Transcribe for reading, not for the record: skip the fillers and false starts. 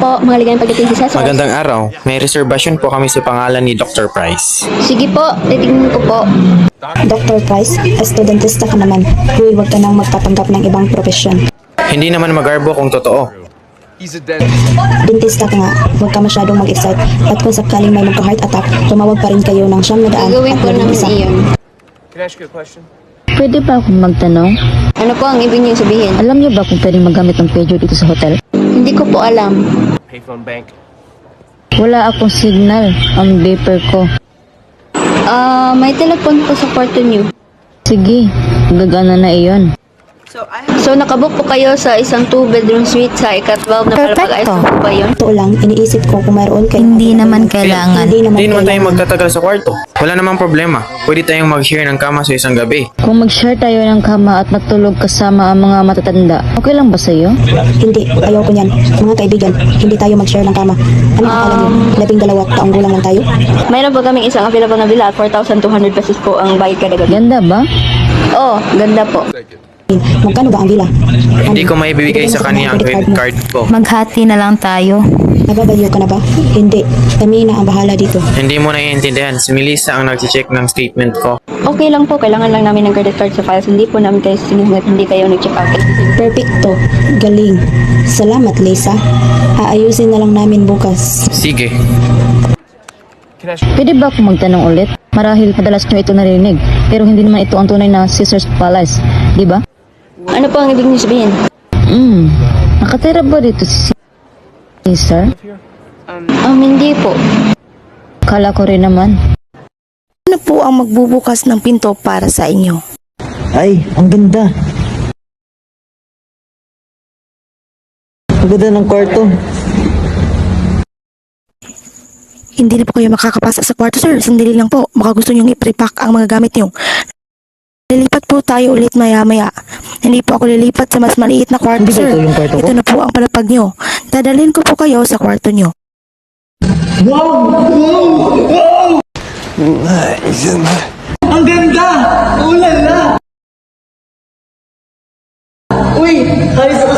po, magaling pagdating si Cesar. Magandang araw. May reservation po kami sa pangalan ni Dr. Price. Sige po, titignan ko po. Dr. Price, estudentista ka naman. Uy, huwag ka nang magpapanggap ng ibang profesyon. Hindi naman magarbo kung totoo. Dentista ka nga, huwag ka masyadong mag-excite. At kung sakaling may magka-heart attack, tumawag pa rin kayo ng 900 Gagawin ko at naman 1. iyon. Can I ask you a question? Pwede ba akong magtanong? Ano po ang ibig niyo sabihin? Alam niyo ba kung pwedeng magamit ng pager dito sa hotel? Hindi ko po alam. Payphone bank. Wala akong signal ang beeper ko. May telepon po sa kwarto niyo. Sige, gagana na iyon. So, nakabook po kayo sa isang 2-bedroom suite sa ika-12 na palapag-ayos Perfecto. po ba yun? Totoo lang, iniisip ko kung mayroon kayo. Hindi naman kailangan. Hindi naman tayo magtatagal sa kwarto. Wala namang problema. Pwede tayong mag-share ng kama sa isang gabi. Kung mag-share tayo ng kama at matulog kasama ang mga matatanda, okay lang ba sa'yo? Hindi, ayaw ko niyan. Mga kaibigan, hindi tayo mag-share ng kama. Ano akala niyo? 12 taong gulang lang tayo? Mayroon po kaming isang available na villa at 4,200 pesos po ang bayad kada gabi. Ganda ba? Oh, ganda po. Magkano ba ang villa? Hindi ko maibibigay sa kanya ang credit card ko. Maghati na lang tayo. Nababaliw ka na ba? Hindi. Kami na ang bahala dito. Hindi mo naiintindihan. Si Melissa ang nag-check ng statement ko. Okay lang po, kailangan lang namin ng credit card sa files. Hindi po namin kayo sinusunod, hindi kayo nag-check out. Perfecto. Galing. Salamat, Lisa. Aayusin na lang namin bukas. Sige. Can I ask you? Pwede ba akong magtanong ulit? Marahil madalas nyo ito narinig, pero hindi naman ito ang tunay na Caesar's Palace, di ba? Ano po ang ibig niyo sabihin? Nakatira ba dito si Caesar? Hindi po. Kala ko rin naman. Ano po ang magbubukas ng pinto para sa inyo? Ay, ang ganda. Ang ganda ng kwarto. Hindi na po kayo makakapasa sa kwarto, sir. Sandali lang po. Baka gusto nyong i-prepack ang mga gamit nyo. Lilipat po tayo ulit maya-maya. Hindi po ako lilipat sa mas maliit na kwarto, Hindi ba sir. ito yung kwarto ko? Ito na po ang palapag nyo. Dadalhin ko po kayo sa kwarto nyo. Ang ganda! Ulala! Uy! Ayos ako